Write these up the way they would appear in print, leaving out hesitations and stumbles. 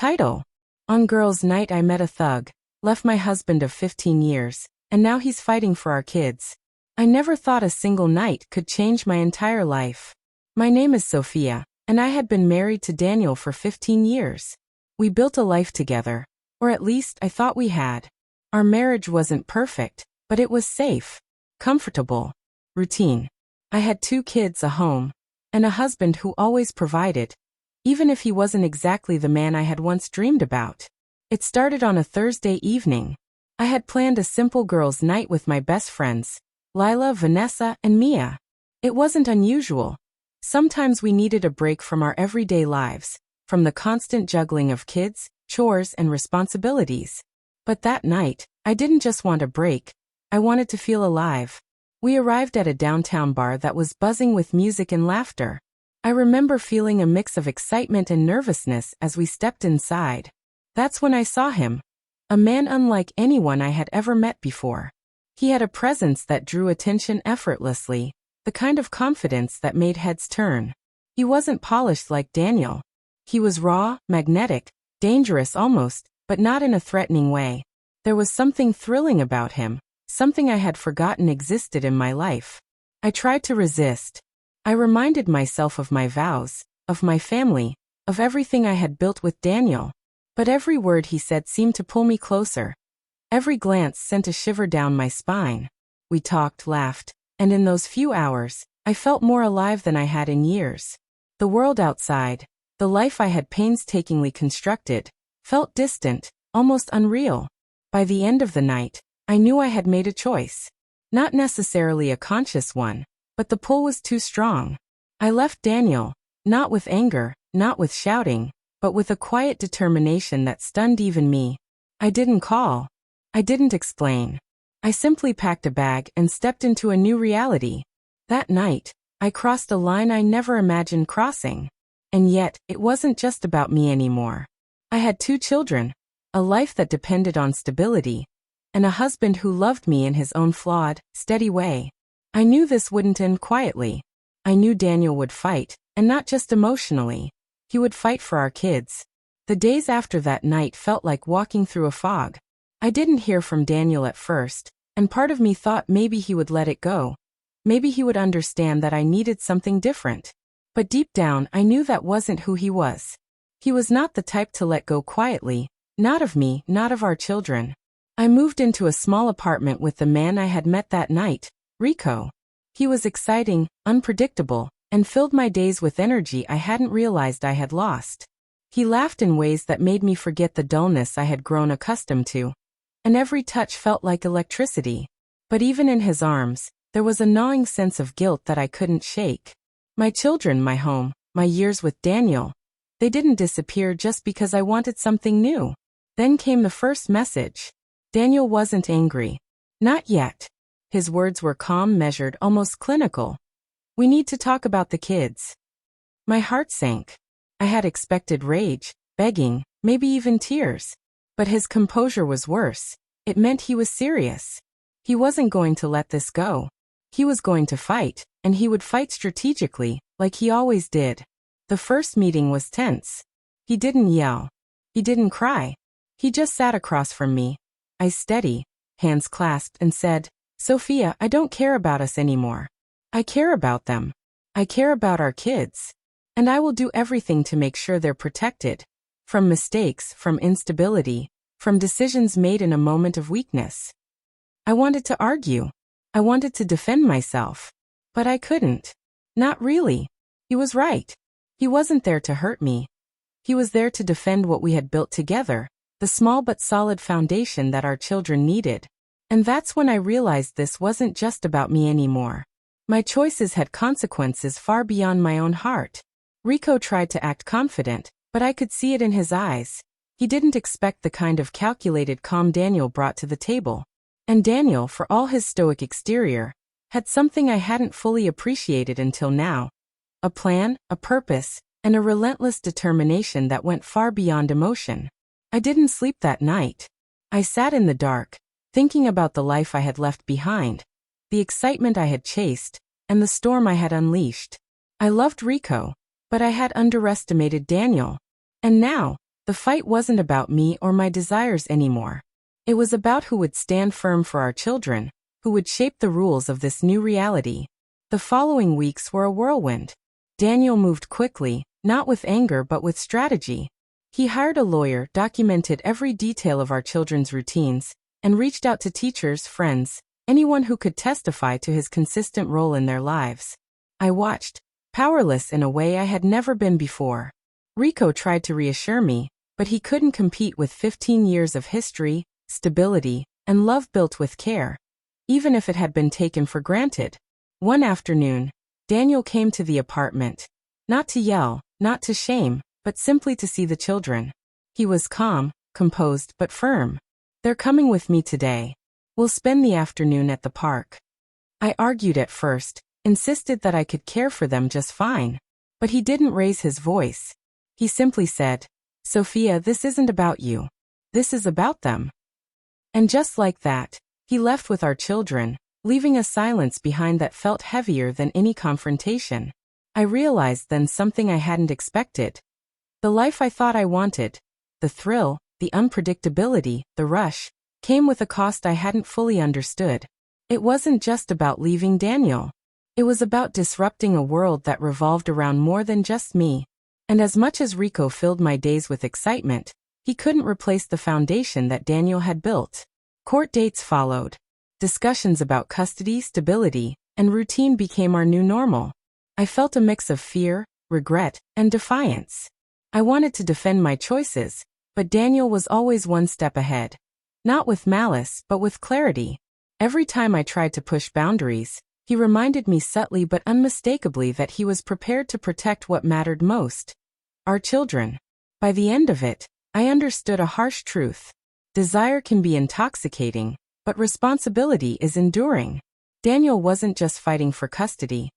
Title: On Girls' Night I Met a Thug, Left My Husband of 15 years, and Now He's Fighting for Our Kids. I never thought a single night could change my entire life. My name is Sophia, and I had been married to Daniel for 15 years. We built a life together, or at least I thought we had. Our marriage wasn't perfect, but it was safe, comfortable, routine. I had 2 kids, a home, and a husband who always provided, even if he wasn't exactly the man I had once dreamed about. It started on a Thursday evening. I had planned a simple girls' night with my best friends, Lila, Vanessa, and Mia. It wasn't unusual. Sometimes we needed a break from our everyday lives, from the constant juggling of kids, chores, and responsibilities. But that night, I didn't just want a break. I wanted to feel alive. We arrived at a downtown bar that was buzzing with music and laughter. I remember feeling a mix of excitement and nervousness as we stepped inside. That's when I saw him. A man unlike anyone I had ever met before. He had a presence that drew attention effortlessly, the kind of confidence that made heads turn. He wasn't polished like Daniel. He was raw, magnetic, dangerous almost, but not in a threatening way. There was something thrilling about him, something I had forgotten existed in my life. I tried to resist. I reminded myself of my vows, of my family, of everything I had built with Daniel. But every word he said seemed to pull me closer. Every glance sent a shiver down my spine. We talked, laughed, and in those few hours, I felt more alive than I had in years. The world outside, the life I had painstakingly constructed, felt distant, almost unreal. By the end of the night, I knew I had made a choice. Not necessarily a conscious one, but the pull was too strong. I left Daniel, not with anger, not with shouting, but with a quiet determination that stunned even me. I didn't call. I didn't explain. I simply packed a bag and stepped into a new reality. That night, I crossed a line I never imagined crossing. And yet, it wasn't just about me anymore. I had 2 children, a life that depended on stability, and a husband who loved me in his own flawed, steady way. I knew this wouldn't end quietly. I knew Daniel would fight, and not just emotionally. He would fight for our kids. The days after that night felt like walking through a fog. I didn't hear from Daniel at first, and part of me thought maybe he would let it go. Maybe he would understand that I needed something different. But deep down, I knew that wasn't who he was. He was not the type to let go quietly, not of me, not of our children. I moved into a small apartment with the man I had met that night, Rico. He was exciting, unpredictable, and filled my days with energy I hadn't realized I had lost. He laughed in ways that made me forget the dullness I had grown accustomed to. And every touch felt like electricity. But even in his arms, there was a gnawing sense of guilt that I couldn't shake. My children, my home, my years with Daniel, they didn't disappear just because I wanted something new. Then came the first message. Daniel wasn't angry. Not yet. His words were calm, measured, almost clinical. We need to talk about the kids. My heart sank. I had expected rage, begging, maybe even tears. But his composure was worse. It meant he was serious. He wasn't going to let this go. He was going to fight, and he would fight strategically, like he always did. The first meeting was tense. He didn't yell. He didn't cry. He just sat across from me, eyes steady, hands clasped, and said, "Sophia, I don't care about us anymore. I care about them. I care about our kids. And I will do everything to make sure they're protected. From mistakes, from instability, from decisions made in a moment of weakness." I wanted to argue. I wanted to defend myself. But I couldn't. Not really. He was right. He wasn't there to hurt me. He was there to defend what we had built together, the small but solid foundation that our children needed. And that's when I realized this wasn't just about me anymore. My choices had consequences far beyond my own heart. Rico tried to act confident, but I could see it in his eyes. He didn't expect the kind of calculated calm Daniel brought to the table. And Daniel, for all his stoic exterior, had something I hadn't fully appreciated until now. A plan, a purpose, and a relentless determination that went far beyond emotion. I didn't sleep that night. I sat in the dark, thinking about the life I had left behind, the excitement I had chased, and the storm I had unleashed. I loved Rico, but I had underestimated Daniel. And now, The fight wasn't about me or my desires anymore. It was about who would stand firm for our children, who would shape the rules of this new reality. The following weeks were a whirlwind. Daniel moved quickly, not with anger but with strategy. He hired a lawyer, documented every detail of our children's routines, and reached out to teachers, friends, anyone who could testify to his consistent role in their lives. I watched, powerless in a way I had never been before. Rico tried to reassure me, but he couldn't compete with 15 years of history, stability, and love built with care, even if it had been taken for granted. One afternoon, Daniel came to the apartment, not to yell, not to shame, but simply to see the children. He was calm, composed, but firm. "They're coming with me today. We'll spend the afternoon at the park." I argued at first, insisted that I could care for them just fine. But he didn't raise his voice. He simply said, "Sophia, this isn't about you. This is about them." And just like that, he left with our children, leaving a silence behind that felt heavier than any confrontation. I realized then something I hadn't expected. The life I thought I wanted, the thrill, the unpredictability, the rush, came with a cost I hadn't fully understood. It wasn't just about leaving Daniel. It was about disrupting a world that revolved around more than just me. And as much as Rico filled my days with excitement, he couldn't replace the foundation that Daniel had built. Court dates followed. Discussions about custody, stability, and routine became our new normal. I felt a mix of fear, regret, and defiance. I wanted to defend my choices, but Daniel was always one step ahead. Not with malice, but with clarity. Every time I tried to push boundaries, he reminded me subtly but unmistakably that he was prepared to protect what mattered most: our children. By the end of it, I understood a harsh truth. Desire can be intoxicating, but responsibility is enduring. Daniel wasn't just fighting for custody.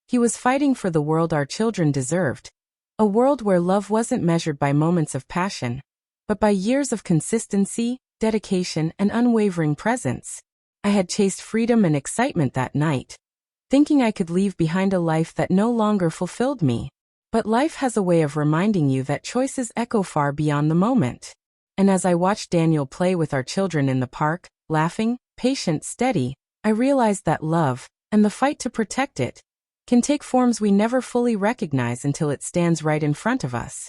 He was fighting for the world our children deserved. A world where love wasn't measured by moments of passion, but by years of consistency, dedication, and unwavering presence. I had chased freedom and excitement that night, thinking I could leave behind a life that no longer fulfilled me. But life has a way of reminding you that choices echo far beyond the moment. And as I watched Daniel play with our children in the park, laughing, patient, steady, I realized that love, and the fight to protect it, can take forms we never fully recognize until it stands right in front of us.